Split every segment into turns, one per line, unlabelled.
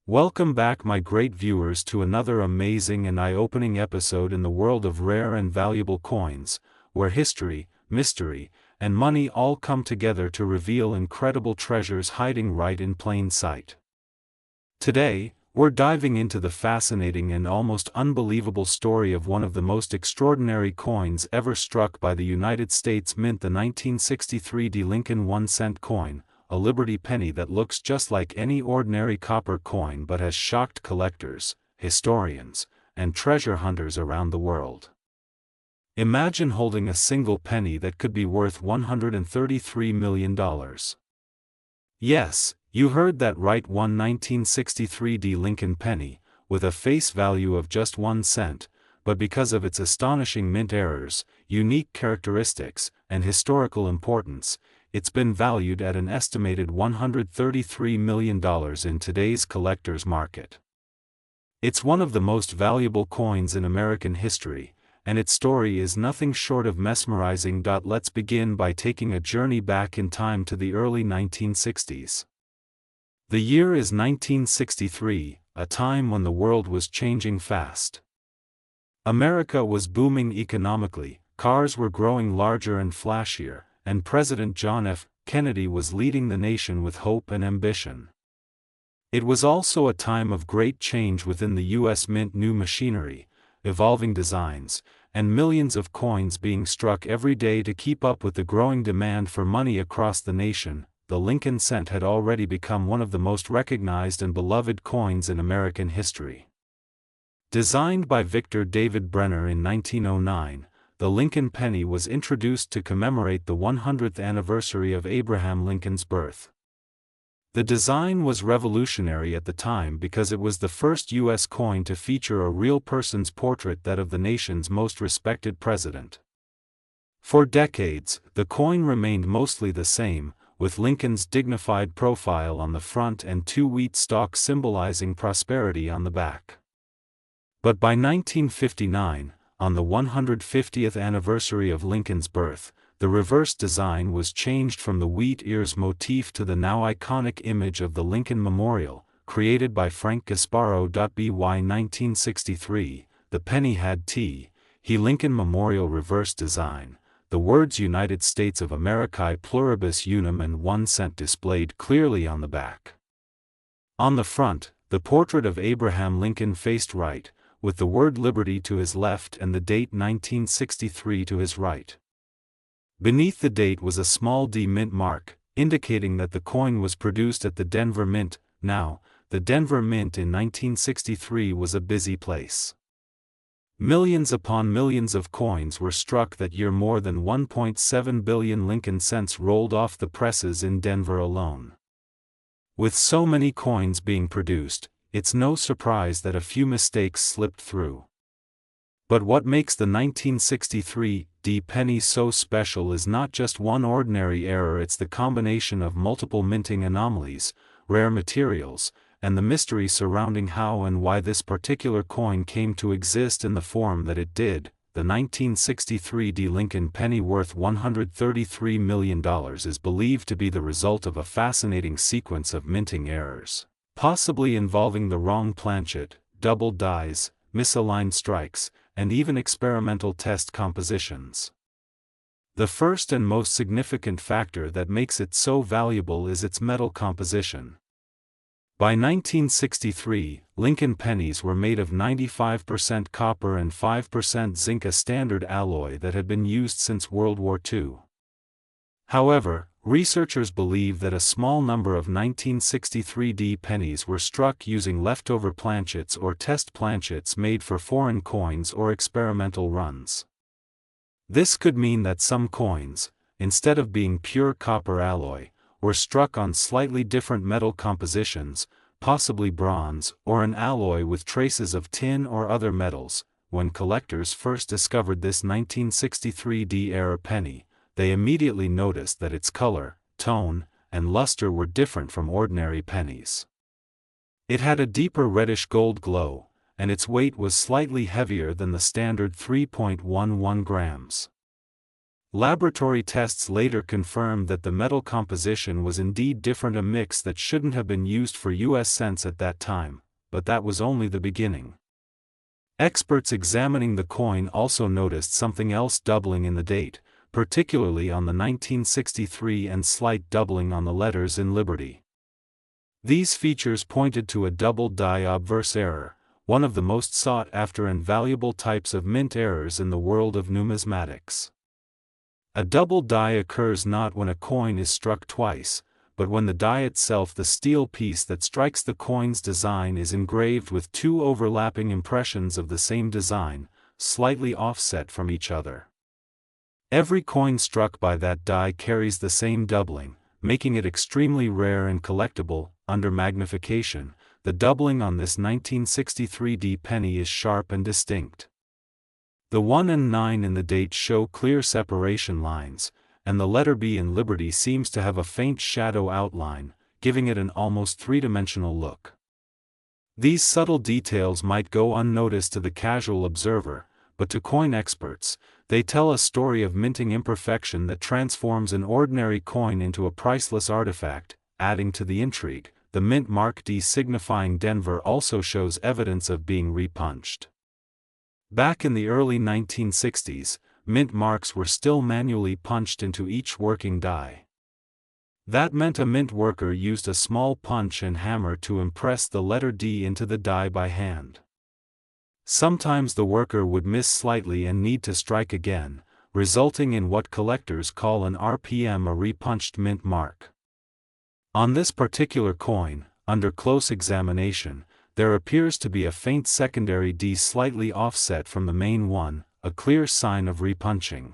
Welcome back, my great viewers, to another amazing and eye-opening episode in the world of rare and valuable coins, where history, mystery, and money all come together to reveal incredible treasures hiding right in plain sight. Today, we're diving into the fascinating and almost unbelievable story of one of the most extraordinary coins ever struck by the United States Mint, the 1963 Lincoln 1-cent coin, a Liberty penny that looks just like any ordinary copper coin but has shocked collectors, historians, and treasure hunters around the world. Imagine holding a single penny that could be worth $133 million. Yes, you heard that right, one 1963 Lincoln penny, with a face value of just 1 cent, but because of its astonishing mint errors, unique characteristics, and historical importance, it's been valued at an estimated $133 million in today's collector's market. It's one of the most valuable coins in American history, and its story is nothing short of mesmerizing. Let's begin by taking a journey back in time to the early 1960s. The year is 1963, a time when the world was changing fast. America was booming economically, cars were growing larger and flashier, and President John F. Kennedy was leading the nation with hope and ambition. It was also a time of great change within the U.S. Mint, new machinery, evolving designs, and millions of coins being struck every day to keep up with the growing demand for money across the nation. The Lincoln cent had already become one of the most recognized and beloved coins in American history. Designed by Victor David Brenner in 1909, the Lincoln penny was introduced to commemorate the 100th anniversary of Abraham Lincoln's birth. The design was revolutionary at the time because it was the first U.S. coin to feature a real person's portrait, that of the nation's most respected president. For decades, the coin remained mostly the same, with Lincoln's dignified profile on the front and 2 wheat stalks symbolizing prosperity on the back. But by 1959, on the 150th anniversary of Lincoln's birth, the reverse design was changed from the wheat ears motif to the now iconic image of the Lincoln Memorial, created by Frank Gasparo. By 1963, the penny had T.He Lincoln Memorial reverse design, the words United States of Americae Pluribus Unum and 1 cent displayed clearly on the back. On the front, the portrait of Abraham Lincoln faced right, with the word Liberty to his left and the date 1963 to his right. Beneath the date was a small D mint mark, indicating that the coin was produced at the Denver Mint. Now, the Denver Mint in 1963 was a busy place. Millions upon millions of coins were struck that year. More than 1.7 billion Lincoln cents rolled off the presses in Denver alone. With so many coins being produced, it's no surprise that a few mistakes slipped through. But what makes the 1963 penny so special is not just one ordinary error, it's the combination of multiple minting anomalies, rare materials, and the mystery surrounding how and why this particular coin came to exist in the form that it did. The 1963 Lincoln penny, worth $133 million, is believed to be the result of a fascinating sequence of minting errors, possibly involving the wrong planchet, double dies, misaligned strikes, and even experimental test compositions. The first and most significant factor that makes it so valuable is its metal composition. By 1963, Lincoln pennies were made of 95% copper and 5% zinc, a standard alloy that had been used since World War II. However, researchers believe that a small number of 1963 pennies were struck using leftover planchets or test planchets made for foreign coins or experimental runs. This could mean that some coins, instead of being pure copper alloy, were struck on slightly different metal compositions, possibly bronze or an alloy with traces of tin or other metals. When collectors first discovered this 1963 era penny, they immediately noticed that its color, tone, and luster were different from ordinary pennies. It had a deeper reddish gold glow, and its weight was slightly heavier than the standard 3.11 grams. Laboratory tests later confirmed that the metal composition was indeed different, a mix that shouldn't have been used for US cents at that time, but that was only the beginning. Experts examining the coin also noticed something else doubling in the date, particularly on the 1963 and slight doubling on the letters in Liberty. These features pointed to a double die obverse error, one of the most sought after and valuable types of mint errors in the world of numismatics. A double die occurs not when a coin is struck twice, but when the die itself, the steel piece that strikes the coin's design, is engraved with two overlapping impressions of the same design, slightly offset from each other. Every coin struck by that die carries the same doubling, making it extremely rare and collectible. Under magnification, the doubling on this 1963 penny is sharp and distinct. The 1 and 9 in the date show clear separation lines, and the letter B in Liberty seems to have a faint shadow outline, giving it an almost three-dimensional look. These subtle details might go unnoticed to the casual observer, but to coin experts, they tell a story of minting imperfection that transforms an ordinary coin into a priceless artifact. Adding to the intrigue, the mint mark D signifying Denver also shows evidence of being repunched. Back in the early 1960s, mint marks were still manually punched into each working die. That meant a mint worker used a small punch and hammer to impress the letter D into the die by hand. Sometimes the worker would miss slightly and need to strike again, resulting in what collectors call an RPM, a repunched mint mark. On this particular coin, under close examination, there appears to be a faint secondary D slightly offset from the main one, a clear sign of repunching.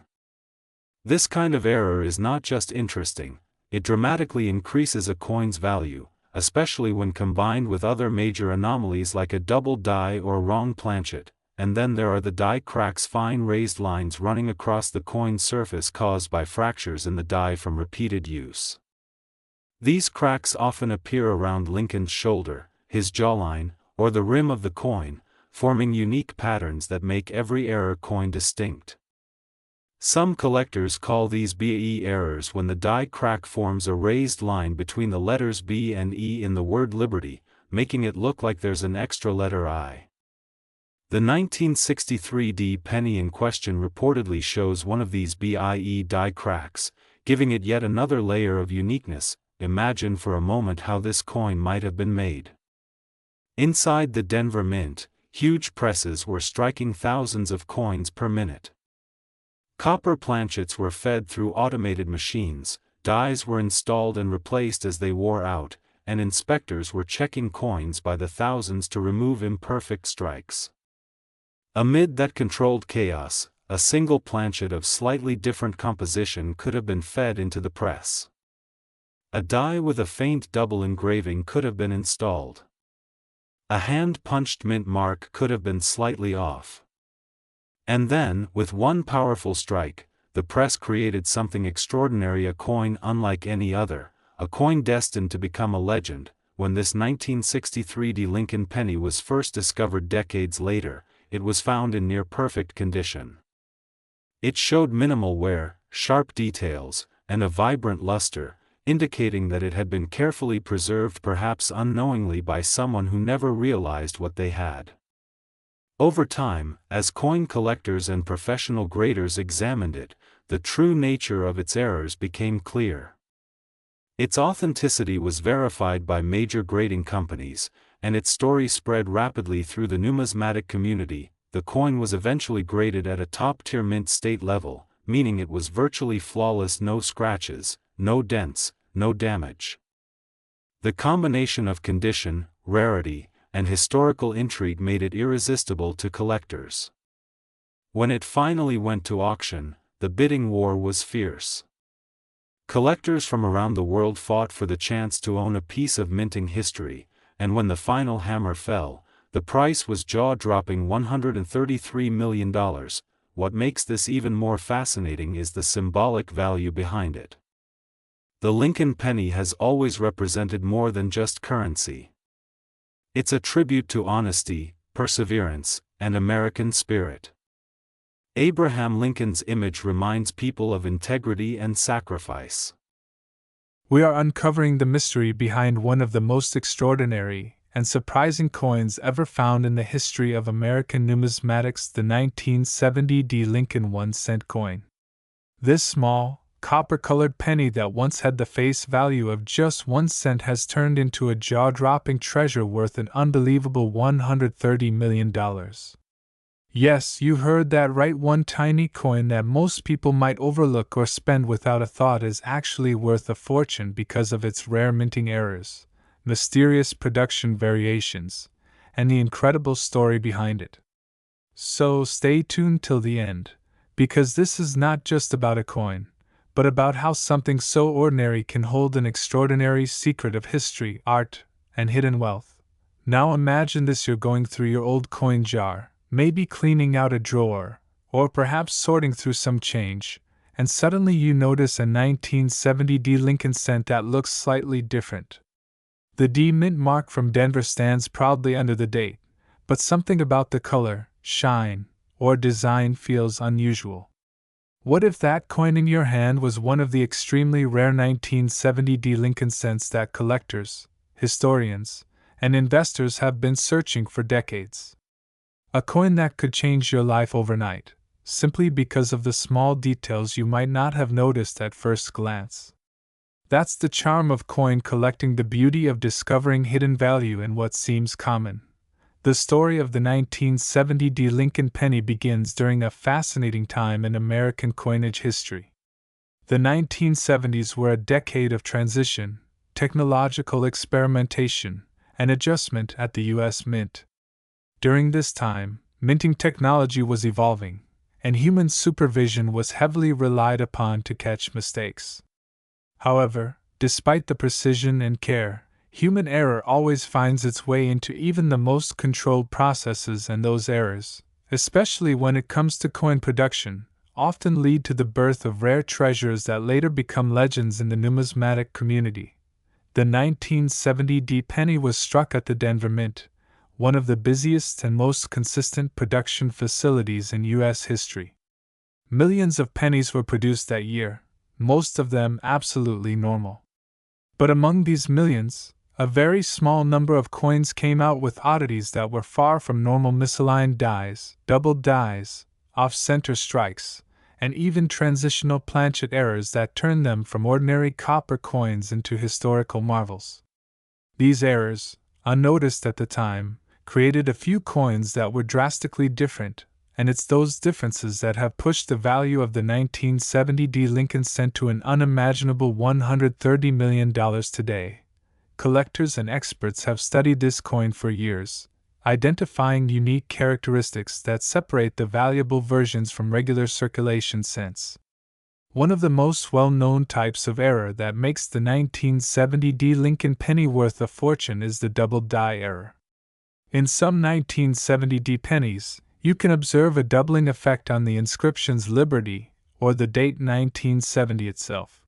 This kind of error is not just interesting, it dramatically increases a coin's value, especially when combined with other major anomalies like a double die or wrong planchet. And then there are the die cracks, fine raised lines running across the coin's surface caused by fractures in the die from repeated use. These cracks often appear around Lincoln's shoulder, his jawline, or the rim of the coin, forming unique patterns that make every error coin distinct. Some collectors call these BE errors when the die crack forms a raised line between the letters B and E in the word Liberty, making it look like there's an extra letter I. The 1963 D penny in question reportedly shows one of these BIE die cracks, giving it yet another layer of uniqueness. Imagine for a moment how this coin might have been made. Inside the Denver Mint, huge presses were striking thousands of coins per minute. Copper planchets were fed through automated machines, dies were installed and replaced as they wore out, and inspectors were checking coins by the thousands to remove imperfect strikes. Amid that controlled chaos, a single planchet of slightly different composition could have been fed into the press. A die with a faint double engraving could have been installed. A hand-punched mint mark could have been slightly off. And then, with one powerful strike, the press created something extraordinary, a coin unlike any other, a coin destined to become a legend. When this 1963 Lincoln penny was first discovered decades later, it was found in near-perfect condition. It showed minimal wear, sharp details, and a vibrant luster, indicating that it had been carefully preserved, perhaps unknowingly, by someone who never realized what they had. Over time, as coin collectors and professional graders examined it, the true nature of its errors became clear. Its authenticity was verified by major grading companies, and its story spread rapidly through the numismatic community. The coin was eventually graded at a top-tier mint state level, meaning it was virtually flawless, no scratches, no dents, no damage. The combination of condition, rarity, and historical intrigue made it irresistible to collectors. When it finally went to auction, the bidding war was fierce. Collectors from around the world fought for the chance to own a piece of minting history, and when the final hammer fell, the price was jaw-dropping $133 million. What makes this even more fascinating is the symbolic value behind it. The Lincoln penny has always represented more than just currency. It's a tribute to honesty, perseverance, and American spirit. Abraham Lincoln's image reminds people of integrity and sacrifice.
We are uncovering the mystery behind one of the most extraordinary and surprising coins ever found in the history of American numismatics, the 1970 Lincoln 1-cent coin. This small, copper-colored penny that once had the face value of just 1 cent has turned into a jaw-dropping treasure worth an unbelievable $130 million. Yes, you heard that right. One tiny coin that most people might overlook or spend without a thought is actually worth a fortune because of its rare minting errors, mysterious production variations, and the incredible story behind it. So stay tuned till the end, because this is not just about a coin, but about how something so ordinary can hold an extraordinary secret of history, art, and hidden wealth. Now imagine this: you're going through your old coin jar, maybe cleaning out a drawer, or perhaps sorting through some change, and suddenly you notice a 1970 Lincoln cent that looks slightly different. The D mint mark from Denver stands proudly under the date, but something about the color, shine, or design feels unusual. What if that coin in your hand was one of the extremely rare 1970 Lincoln cents that collectors, historians, and investors have been searching for decades? A coin that could change your life overnight, simply because of the small details you might not have noticed at first glance. That's the charm of coin collecting, the beauty of discovering hidden value in what seems common. The story of the 1970 Lincoln penny begins during a fascinating time in American coinage history. The 1970s were a decade of transition, technological experimentation, and adjustment at the U.S. Mint. During this time, minting technology was evolving, and human supervision was heavily relied upon to catch mistakes. However, despite the precision and care, human error always finds its way into even the most controlled processes, and those errors, especially when it comes to coin production, often lead to the birth of rare treasures that later become legends in the numismatic community. The 1970 penny was struck at the Denver Mint, one of the busiest and most consistent production facilities in U.S. history. Millions of pennies were produced that year, most of them absolutely normal. But among these millions, a very small number of coins came out with oddities that were far from normal: misaligned dies, doubled dies, off-center strikes, and even transitional planchet errors that turned them from ordinary copper coins into historical marvels. These errors, unnoticed at the time, created a few coins that were drastically different, and it's those differences that have pushed the value of the 1970 Lincoln cent to an unimaginable $130 million today. Collectors and experts have studied this coin for years, identifying unique characteristics that separate the valuable versions from regular circulation cents. One of the most well-known types of error that makes the 1970 Lincoln penny worth a fortune is the doubled die error. In some 1970 pennies, you can observe a doubling effect on the inscription's Liberty, or the date 1970 itself.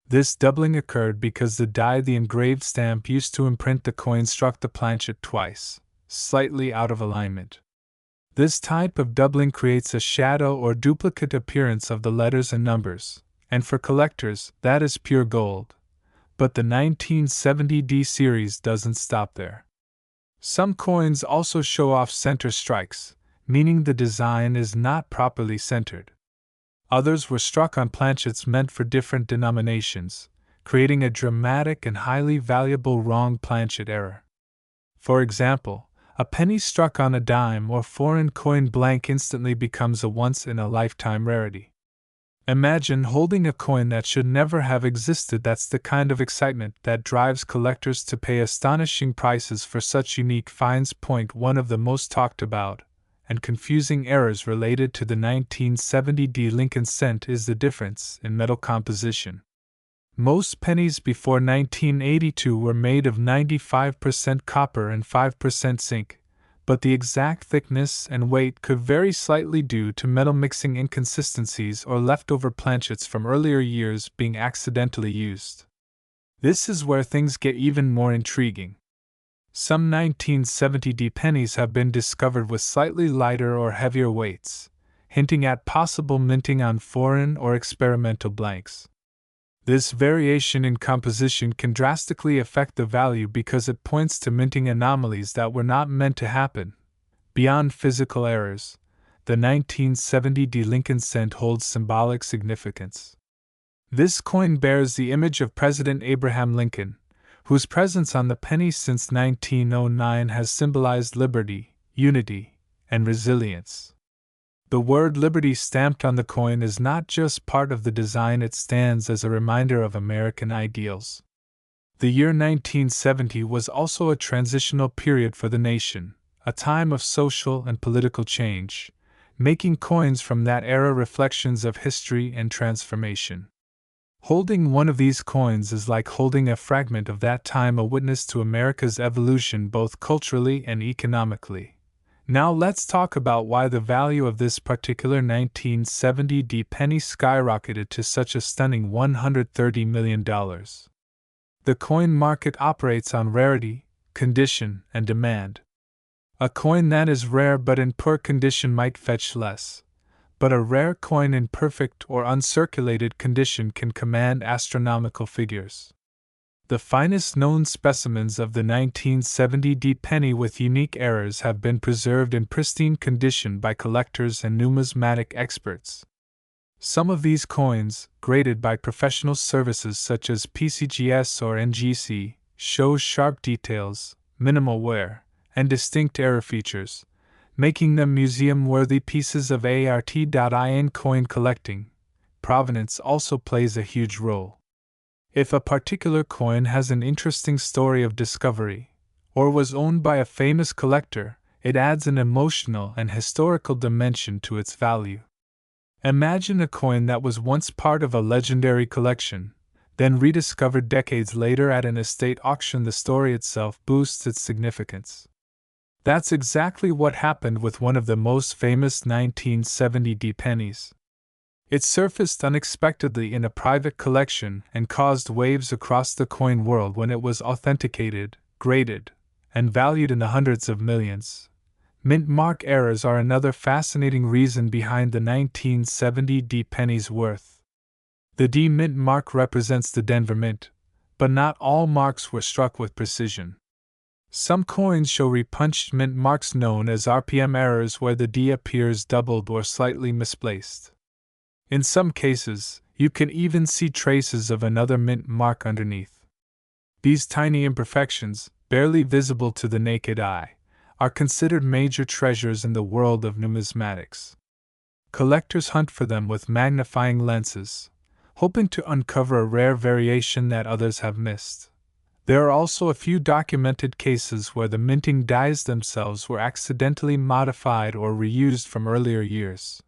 This doubling occurred because the die the engraved stamp used to imprint the coin struck the planchet twice, slightly out of alignment. This type of doubling creates a shadow or duplicate appearance of the letters and numbers, and for collectors, that is pure gold. But the 1970 series doesn't stop there. Some coins also show off center strikes, meaning the design is not properly centered. Others were struck on planchets meant for different denominations, creating a dramatic and highly valuable wrong planchet error. For example, a penny struck on a dime or foreign coin blank instantly becomes a once-in-a-lifetime rarity. Imagine holding a coin that should never have existed. That's the kind of excitement that drives collectors to pay astonishing prices for such unique finds. One of the most talked about and confusing errors related to the 1970 Lincoln cent is the difference in metal composition. Most pennies before 1982 were made of 95% copper and 5% zinc, but the exact thickness and weight could vary slightly due to metal mixing inconsistencies or leftover planchets from earlier years being accidentally used. This is where things get even more intriguing. Some 1970 pennies have been discovered with slightly lighter or heavier weights, hinting at possible minting on foreign or experimental blanks. This variation in composition can drastically affect the value because it points to minting anomalies that were not meant to happen. Beyond physical errors, the 1970 Lincoln cent holds symbolic significance. This coin bears the image of President Abraham Lincoln, whose presence on the penny since 1909 has symbolized liberty, unity, and resilience. The word liberty stamped on the coin is not just part of the design, it stands as a reminder of American ideals. The year 1970 was also a transitional period for the nation, a time of social and political change, making coins from that era reflections of history and transformation. Holding one of these coins is like holding a fragment of that time, a witness to America's evolution both culturally and economically. Now let's talk about why the value of this particular 1970 penny skyrocketed to such a stunning $130 million. The coin market operates on rarity, condition, and demand. A coin that is rare but in poor condition might fetch less, but a rare coin in perfect or uncirculated condition can command astronomical figures. The finest known specimens of the 1970 penny with unique errors have been preserved in pristine condition by collectors and numismatic experts. Some of these coins, graded by professional services such as PCGS or NGC, show sharp details, minimal wear, and distinct error features, making them museum-worthy pieces of art.in coin collecting. Provenance also plays a huge role. If a particular coin has an interesting story of discovery, or was owned by a famous collector, it adds an emotional and historical dimension to its value. Imagine a coin that was once part of a legendary collection, then rediscovered decades later at an estate auction. The story itself boosts its significance. That's exactly what happened with one of the most famous 1970 pennies. It surfaced unexpectedly in a private collection and caused waves across the coin world when it was authenticated, graded, and valued in the hundreds of millions. Mint mark errors are another fascinating reason behind the 1970 penny's worth. The D mint mark represents the Denver Mint, but not all marks were struck with precision. Some coins show repunched mint marks known as RPM errors, where the D appears doubled or slightly misplaced. In some cases, you can even see traces of another mint mark underneath. These tiny imperfections, barely visible to the naked eye, are considered major treasures in the world of numismatics. Collectors hunt for them with magnifying lenses, hoping to uncover a rare variation that others have missed. There are also a few documented cases where the minting dies themselves were accidentally modified or reused from earlier years.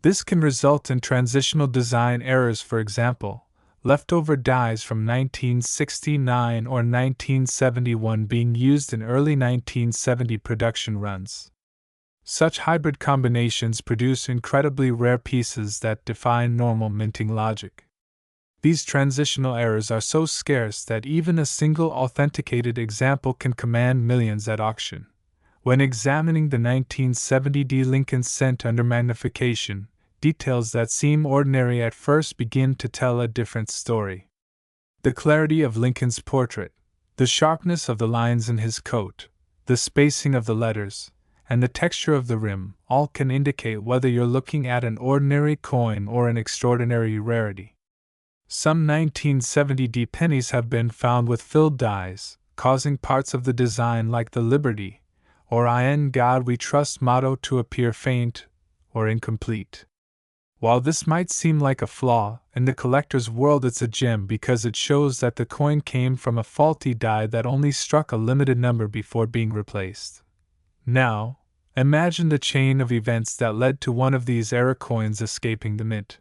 This can result in transitional design errors, for example, leftover dies from 1969 or 1971 being used in early 1970 production runs. Such hybrid combinations produce incredibly rare pieces that defy normal minting logic. These transitional errors are so scarce that even a single authenticated example can command millions at auction. When examining the 1970 Lincoln cent under magnification, details that seem ordinary at first begin to tell a different story. The clarity of Lincoln's portrait, the sharpness of the lines in his coat, the spacing of the letters, and the texture of the rim all can indicate whether you're looking at an ordinary coin or an extraordinary rarity. Some 1970 pennies have been found with filled dies, causing parts of the design like the Liberty or "In God We Trust" motto to appear faint or incomplete. While this might seem like a flaw, in the collector's world it's a gem because it shows that the coin came from a faulty die that only struck a limited number before being replaced. Now, imagine the chain of events that led to one of these error coins escaping the mint.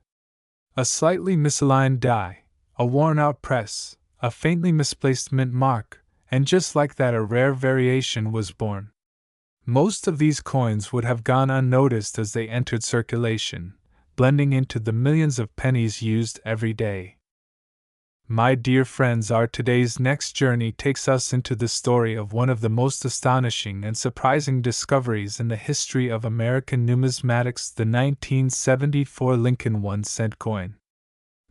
A slightly misaligned die, a worn-out press, a faintly misplaced mint mark, and just like that a rare variation was born. Most of these coins would have gone unnoticed as they entered circulation, blending into the millions of pennies used every day. My dear friends, our today's next journey takes us into the story of one of the most astonishing and surprising discoveries in the history of American numismatics, the 1974 Lincoln 1-cent coin.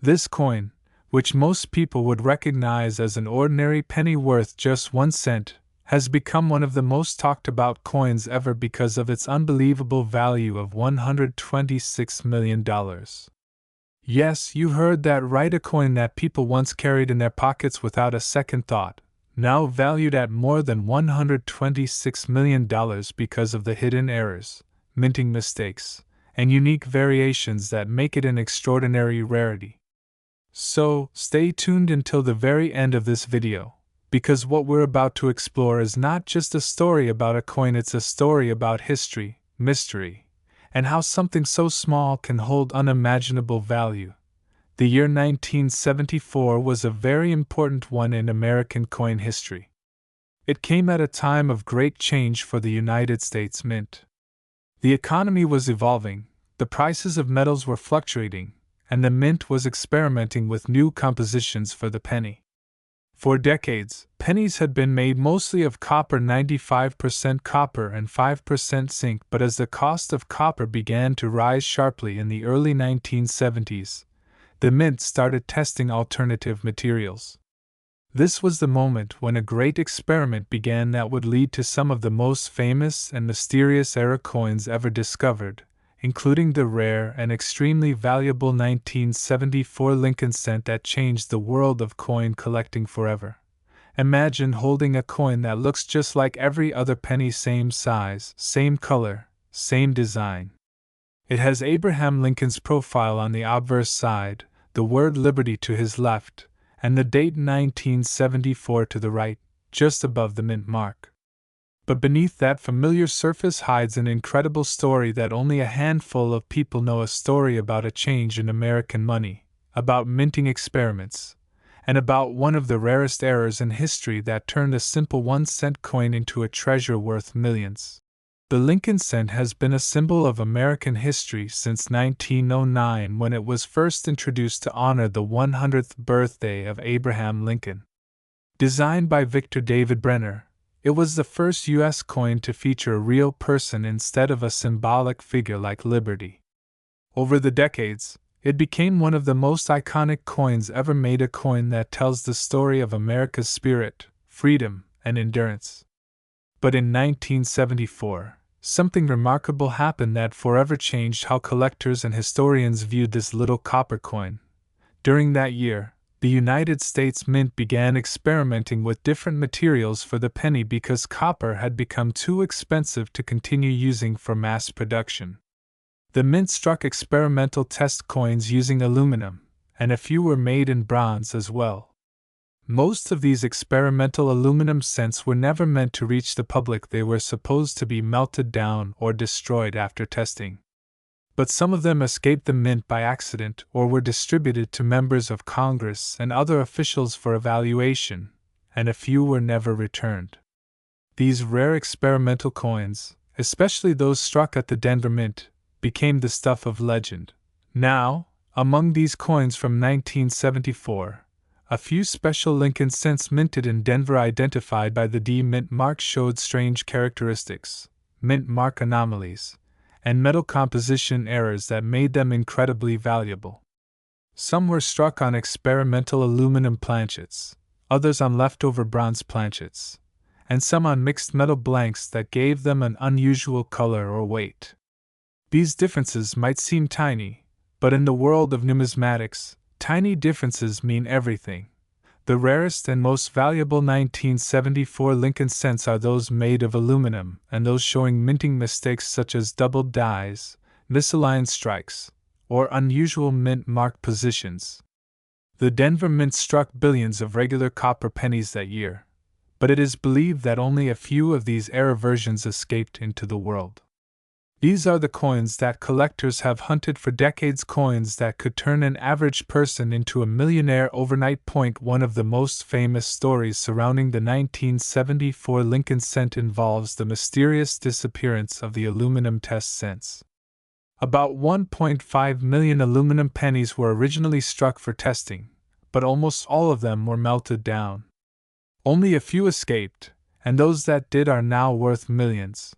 This coin, which most people would recognize as an ordinary penny worth just 1 cent, has become one of the most talked about coins ever because of its unbelievable value of $126 million. Yes, you heard that right, a coin that people once carried in their pockets without a second thought, now valued at more than $126 million because of the hidden errors, minting mistakes, and unique variations that make it an extraordinary rarity. So, stay tuned until the very end of this video, because what we're about to explore is not just a story about a coin, it's a story about history, mystery, and how something so small can hold unimaginable value. The year 1974 was a very important one in American coin history. It came at a time of great change for the United States Mint. The economy was evolving, the prices of metals were fluctuating, and the Mint was experimenting with new compositions for the penny. For decades, pennies had been made mostly of copper, 95% copper and 5% zinc, but as the cost of copper began to rise sharply in the early 1970s, the Mint started testing alternative materials. This was the moment when a great experiment began that would lead to some of the most famous and mysterious era coins ever discovered, including the rare and extremely valuable 1974 Lincoln cent that changed the world of coin collecting forever. Imagine holding a coin that looks just like every other penny, same size, same color, same design. It has Abraham Lincoln's profile on the obverse side, the word liberty to his left, and the date 1974 to the right, just above the mint mark. But beneath that familiar surface hides an incredible story that only a handful of people know, a story about a change in American money, about minting experiments, and about one of the rarest errors in history that turned a simple 1-cent coin into a treasure worth millions. The Lincoln cent has been a symbol of American history since 1909, when it was first introduced to honor the 100th birthday of Abraham Lincoln. Designed by Victor David Brenner, it was the first U.S. coin to feature a real person instead of a symbolic figure like Liberty. Over the decades, it became one of the most iconic coins ever made, a coin that tells the story of America's spirit, freedom, and endurance. But in 1974, something remarkable happened that forever changed how collectors and historians viewed this little copper coin. During that year, the United States Mint began experimenting with different materials for the penny because copper had become too expensive to continue using for mass production. The Mint struck experimental test coins using aluminum, and a few were made in bronze as well. Most of these experimental aluminum cents were never meant to reach the public. They were supposed to be melted down or destroyed after testing. But some of them escaped the Mint by accident or were distributed to members of Congress and other officials for evaluation, and a few were never returned. These rare experimental coins, especially those struck at the Denver Mint, became the stuff of legend. Now, among these coins from 1974, a few special Lincoln cents minted in Denver identified by the D mint mark showed strange characteristics, mint mark anomalies, and metal composition errors that made them incredibly valuable. Some were struck on experimental aluminum planchets, others on leftover bronze planchets, and some on mixed metal blanks that gave them an unusual color or weight. These differences might seem tiny, but in the world of numismatics, tiny differences mean everything. The rarest and most valuable 1974 Lincoln cents are those made of aluminum, and those showing minting mistakes such as doubled dies, misaligned strikes, or unusual mint mark positions. The Denver Mint struck billions of regular copper pennies that year, but it is believed that only a few of these error versions escaped into the world. These are the coins that collectors have hunted for decades, coins that could turn an average person into a millionaire overnight. One of the most famous stories surrounding the 1974 Lincoln cent involves the mysterious disappearance of the aluminum test cents. About 1.5 million aluminum pennies were originally struck for testing, but almost all of them were melted down. Only a few escaped, and those that did are now worth millions.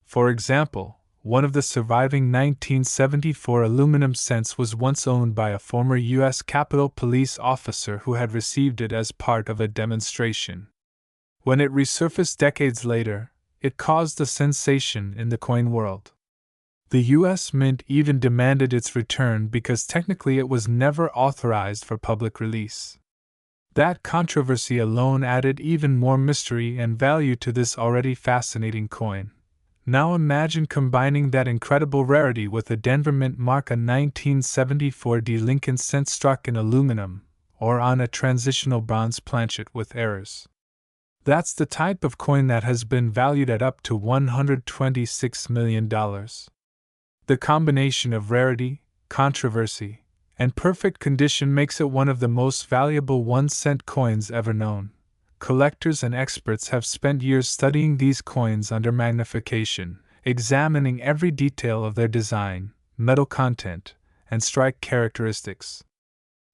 For example, one of the surviving 1974 aluminum cents was once owned by a former U.S. Capitol Police officer who had received it as part of a demonstration. When it resurfaced decades later, it caused a sensation in the coin world. The U.S. Mint even demanded its return because technically it was never authorized for public release. That controversy alone added even more mystery and value to this already fascinating coin. Now imagine combining that incredible rarity with a Denver Mint mark, a 1974 Lincoln cent struck in aluminum, or on a transitional bronze planchet with errors. That's the type of coin that has been valued at up to $126 million. The combination of rarity, controversy, and perfect condition makes it one of the most valuable 1-cent coins ever known. Collectors and experts have spent years studying these coins under magnification, examining every detail of their design, metal content, and strike characteristics.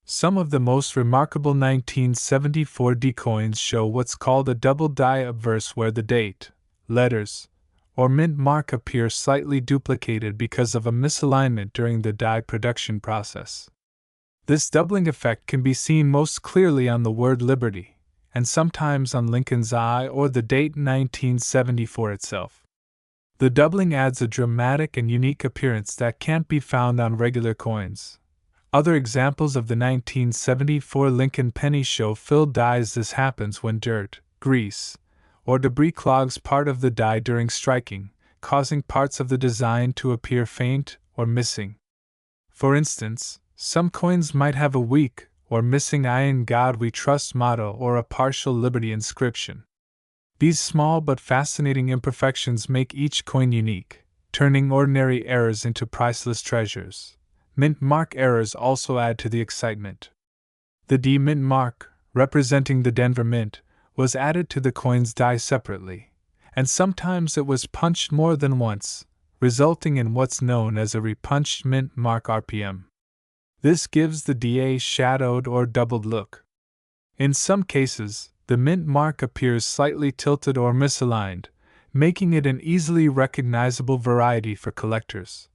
Some of the most remarkable 1974 D coins show what's called a double die obverse, where the date, letters, or mint mark appear slightly duplicated because of a misalignment during the die production process. This doubling effect can be seen most clearly on the word Liberty, and sometimes on Lincoln's eye or the date 1974 itself. The doubling adds a dramatic and unique appearance that can't be found on regular coins. Other examples of the 1974 Lincoln Penny show filled dies. This happens when dirt, grease, or debris clogs part of the die during striking, causing parts of the design to appear faint or missing. For instance, some coins might have a weak or missing "I in God We Trust" motto or a partial Liberty inscription. These small but fascinating imperfections make each coin unique, turning ordinary errors into priceless treasures. Mint mark errors also add to the excitement. The D mint mark, representing the Denver Mint, was added to the coin's die separately, and sometimes it was punched more than once, resulting in what's known as a repunched mint mark RPM. This gives the D a shadowed or doubled look. In some cases, the mint mark appears slightly tilted or misaligned, making it an easily recognizable variety for collectors.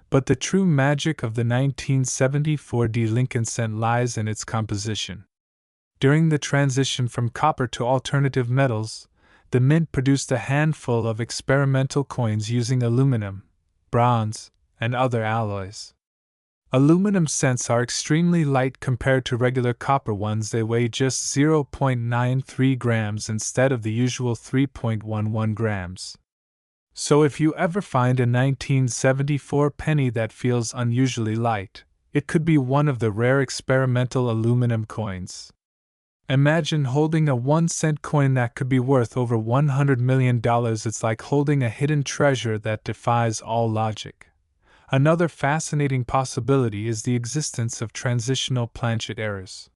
But the true magic of the 1974 D Lincoln cent lies in its composition. During the transition from copper to alternative metals, the Mint produced a handful of experimental coins using aluminum, bronze, and other alloys. Aluminum cents are extremely light compared to regular copper ones. They weigh just 0.93 grams instead of the usual 3.11 grams. So if you ever find a 1974 penny that feels unusually light, it could be one of the rare experimental aluminum coins. Imagine holding a 1-cent coin that could be worth over $100 million. It's like holding a hidden treasure that defies all logic. Another fascinating possibility is the existence of transitional planchet errors.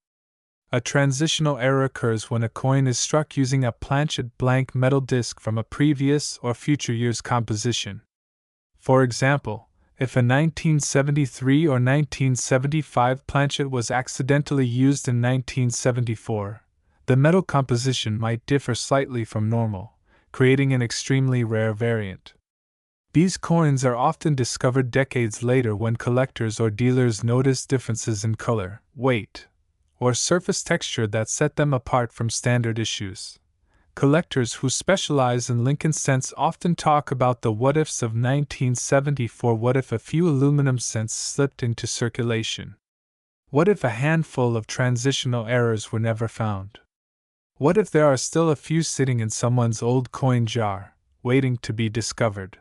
A transitional error occurs when a coin is struck using a planchet blank metal disc from a previous or future year's composition. For example, if a 1973 or 1975 planchet was accidentally used in 1974, the metal composition might differ slightly from normal, creating an extremely rare variant. These coins are often discovered decades later when collectors or dealers notice differences in color, weight, or surface texture that set them apart from standard issues. Collectors who specialize in Lincoln cents often talk about the what-ifs of 1974. What if a few aluminum cents slipped into circulation? What if a handful of transitional errors were never found? What if there are still a few sitting in someone's old coin jar, waiting to be discovered?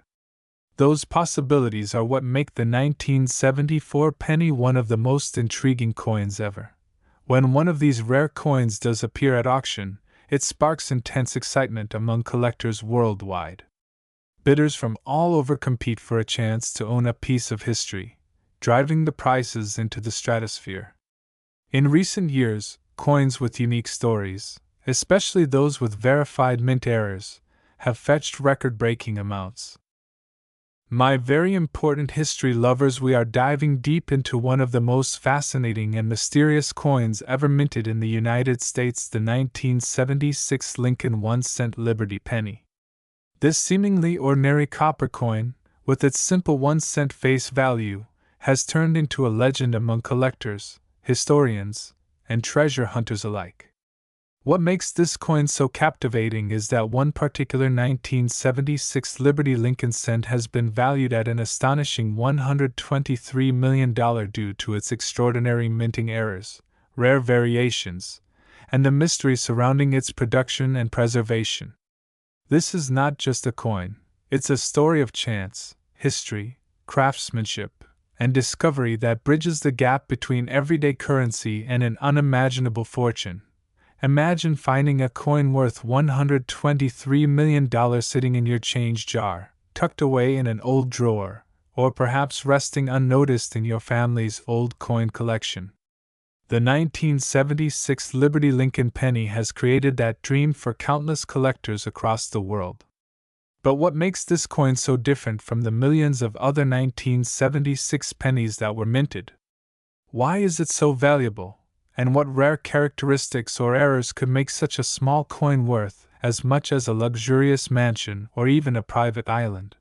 Those possibilities are what make the 1974 penny one of the most intriguing coins ever. When one of these rare coins does appear at auction, it sparks intense excitement among collectors worldwide. Bidders from all over compete for a chance to own a piece of history, driving the prices into the stratosphere. In recent years, coins with unique stories, especially those with verified mint errors, have fetched record-breaking amounts. My very important history lovers, we are diving deep into one of the most fascinating and mysterious coins ever minted in the United States, the 1976 Lincoln 1-cent Liberty Penny. This seemingly ordinary copper coin, with its simple 1-cent face value, has turned into a legend among collectors, historians, and treasure hunters alike. What makes this coin so captivating is that one particular 1976 Liberty Lincoln cent has been valued at an astonishing $123 million due to its extraordinary minting errors, rare variations, and the mystery surrounding its production and preservation. This is not just a coin, it's a story of chance, history, craftsmanship, and discovery that bridges the gap between everyday currency and an unimaginable fortune. Imagine finding a coin worth $123 million sitting in your change jar, tucked away in an old drawer, or perhaps resting unnoticed in your family's old coin collection. The 1976 Liberty Lincoln Penny has created that dream for countless collectors across the world. But what makes this coin so different from the millions of other 1976 pennies that were minted? Why is it so valuable? And what rare characteristics or errors could make such a small coin worth as much as a luxurious mansion or even a private island?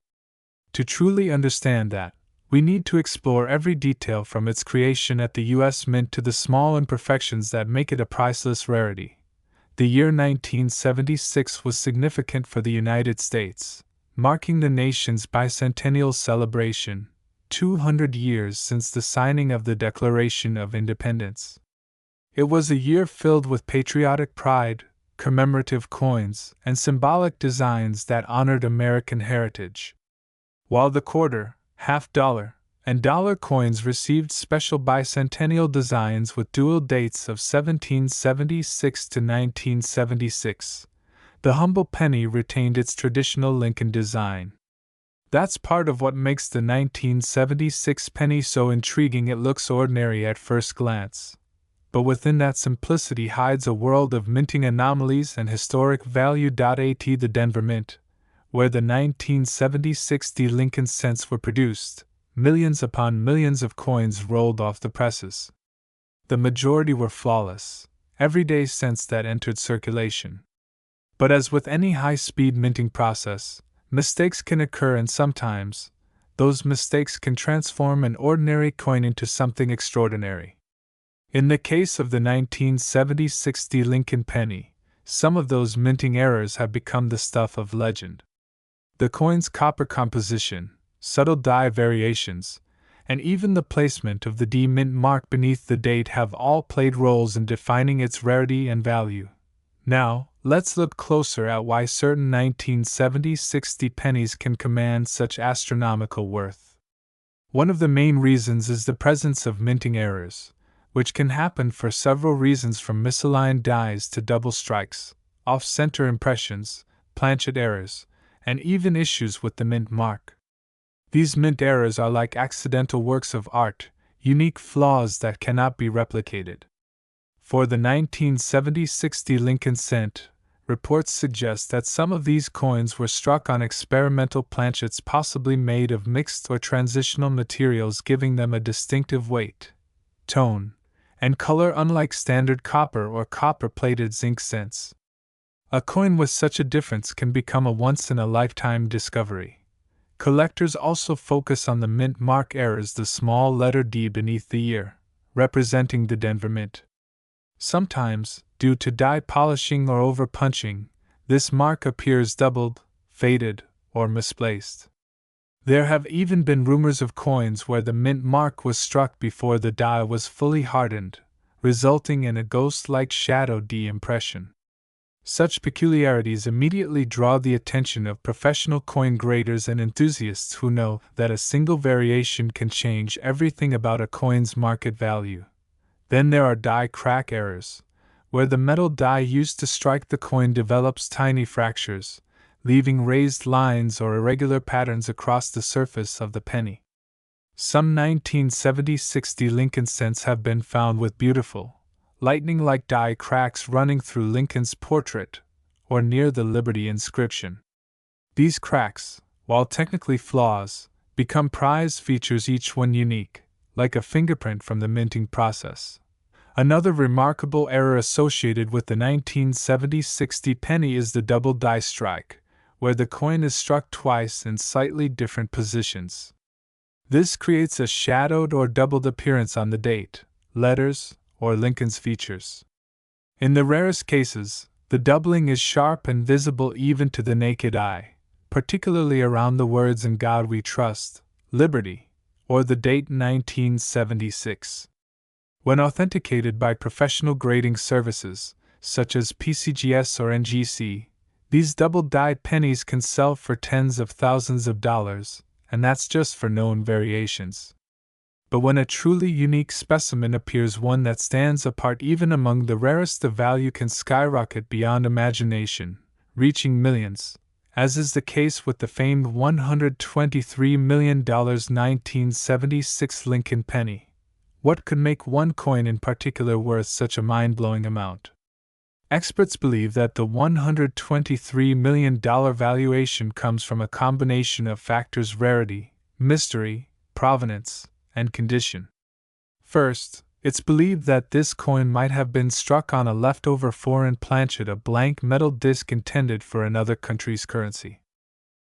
To truly understand that, we need to explore every detail from its creation at the U.S. Mint to the small imperfections that make it a priceless rarity. The year 1976 was significant for the United States, marking the nation's bicentennial celebration, 200 years since the signing of the Declaration of Independence. It was a year filled with patriotic pride, commemorative coins, and symbolic designs that honored American heritage. While the quarter, half-dollar, and dollar coins received special bicentennial designs with dual dates of 1776 to 1976, the humble penny retained its traditional Lincoln design. That's part of what makes the 1976 penny so intriguing. It looks ordinary at first glance, but within that simplicity hides a world of minting anomalies and historic value. At the Denver Mint, where the 1976 Lincoln cents were produced, millions upon millions of coins rolled off the presses. The majority were flawless, everyday cents that entered circulation. But as with any high-speed minting process, mistakes can occur, and sometimes, those mistakes can transform an ordinary coin into something extraordinary. In the case of the 1976 Lincoln Penny, some of those minting errors have become the stuff of legend. The coin's copper composition, subtle die variations, and even the placement of the D mint mark beneath the date have all played roles in defining its rarity and value. Now, let's look closer at why certain 1976 pennies can command such astronomical worth. One of the main reasons is the presence of minting errors, which can happen for several reasons, from misaligned dies to double strikes, off-center impressions, planchet errors, and even issues with the mint mark. These mint errors are like accidental works of art, unique flaws that cannot be replicated. For the 1976 Lincoln cent, reports suggest that some of these coins were struck on experimental planchets, possibly made of mixed or transitional materials, giving them a distinctive weight, tone, and color unlike standard copper or copper-plated zinc cents. A coin with such a difference can become a once-in-a-lifetime discovery. Collectors also focus on the mint mark errors, the small letter D beneath the year, representing the Denver Mint. Sometimes, due to die polishing or over-punching, this mark appears doubled, faded, or misplaced. There have even been rumors of coins where the mint mark was struck before the die was fully hardened, resulting in a ghost-like shadow D impression. Such peculiarities immediately draw the attention of professional coin graders and enthusiasts who know that a single variation can change everything about a coin's market value. Then there are die crack errors, where the metal die used to strike the coin develops tiny fractures, leaving raised lines or irregular patterns across the surface of the penny. Some 1976 Lincoln cents have been found with beautiful, lightning-like die cracks running through Lincoln's portrait, or near the Liberty inscription. These cracks, while technically flaws, become prized features, each one unique, like a fingerprint from the minting process. Another remarkable error associated with the 1970 60 penny is the double die strike, where the coin is struck twice in slightly different positions. This creates a shadowed or doubled appearance on the date, letters, or Lincoln's features. In the rarest cases, the doubling is sharp and visible even to the naked eye, particularly around the words "In God We Trust," "Liberty," or the date 1976. When authenticated by professional grading services, such as PCGS or NGC, these double-dyed pennies can sell for tens of thousands of dollars, and that's just for known variations. But when a truly unique specimen appears, one that stands apart even among the rarest, the value can skyrocket beyond imagination, reaching millions, as is the case with the famed $123 million 1976 Lincoln penny. What could make one coin in particular worth such a mind-blowing amount? Experts believe that the $123 million valuation comes from a combination of factors: rarity, mystery, provenance, and condition. First, it's believed that this coin might have been struck on a leftover foreign planchet, a blank metal disc intended for another country's currency.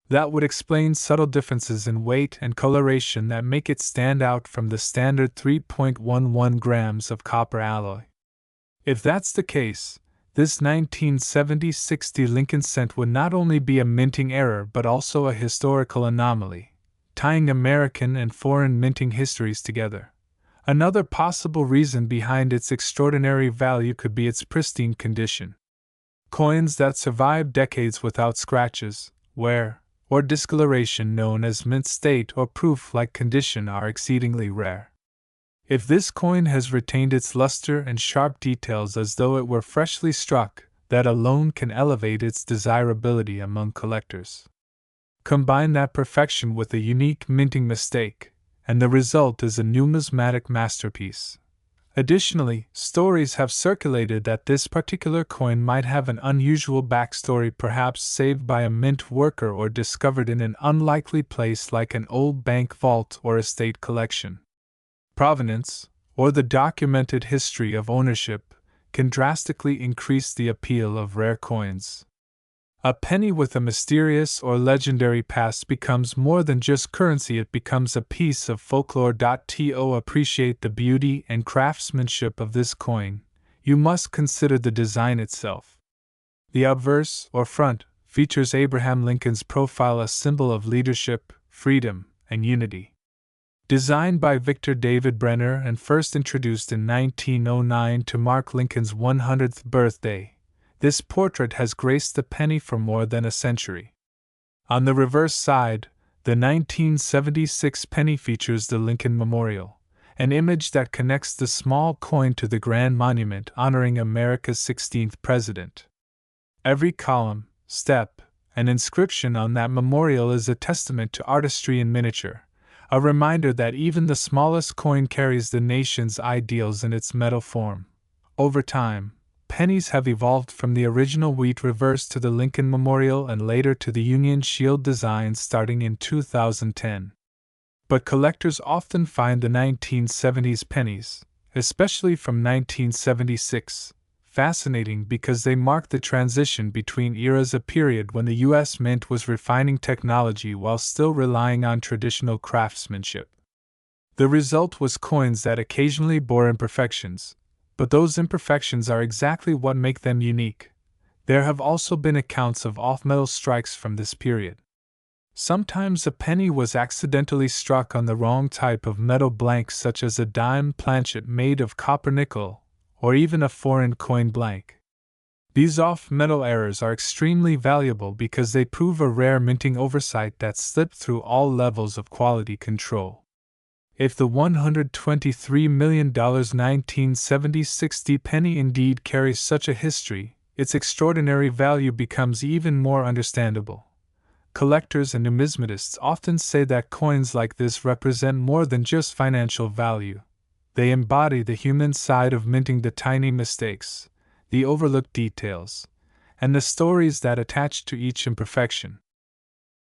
That would explain subtle differences in weight and coloration that make it stand out from the standard 3.11 grams of copper alloy. If that's the case, this 1970 60 Lincoln cent would not only be a minting error but also a historical anomaly, tying American and foreign minting histories together. Another possible reason behind its extraordinary value could be its pristine condition. Coins that survive decades without scratches, wear, or discoloration, known as mint state or proof-like condition, are exceedingly rare. If this coin has retained its luster and sharp details as though it were freshly struck, that alone can elevate its desirability among collectors. Combine that perfection with a unique minting mistake, and the result is a numismatic masterpiece. Additionally, stories have circulated that this particular coin might have an unusual backstory, perhaps saved by a mint worker or discovered in an unlikely place like an old bank vault or estate collection. Provenance, or the documented history of ownership, can drastically increase the appeal of rare coins. A penny with a mysterious or legendary past becomes more than just currency, it becomes a piece of folklore. To appreciate the beauty and craftsmanship of this coin, you must consider the design itself. The obverse, or front, features Abraham Lincoln's profile, a symbol of leadership, freedom, and unity. Designed by Victor David Brenner and first introduced in 1909 to mark Lincoln's 100th birthday, this portrait has graced the penny for more than a century. On the reverse side, the 1976 penny features the Lincoln Memorial, an image that connects the small coin to the grand monument honoring America's 16th president. Every column, step, and inscription on that memorial is a testament to artistry in miniature, a reminder that even the smallest coin carries the nation's ideals in its metal form. Over time, pennies have evolved from the original wheat reverse to the Lincoln Memorial and later to the Union Shield design starting in 2010. But collectors often find the 1970s pennies, especially from 1976, fascinating because they mark the transition between eras, a period when the U.S. Mint was refining technology while still relying on traditional craftsmanship. The result was coins that occasionally bore imperfections, but those imperfections are exactly what make them unique. There have also been accounts of off-metal strikes from this period. Sometimes a penny was accidentally struck on the wrong type of metal blank, such as a dime planchet made of copper nickel, or even a foreign coin blank. These off-metal errors are extremely valuable because they prove a rare minting oversight that slipped through all levels of quality control. If the $123 million 1970 60 penny indeed carries such a history, its extraordinary value becomes even more understandable. Collectors and numismatists often say that coins like this represent more than just financial value. They embody the human side of minting, the tiny mistakes, the overlooked details, and the stories that attach to each imperfection.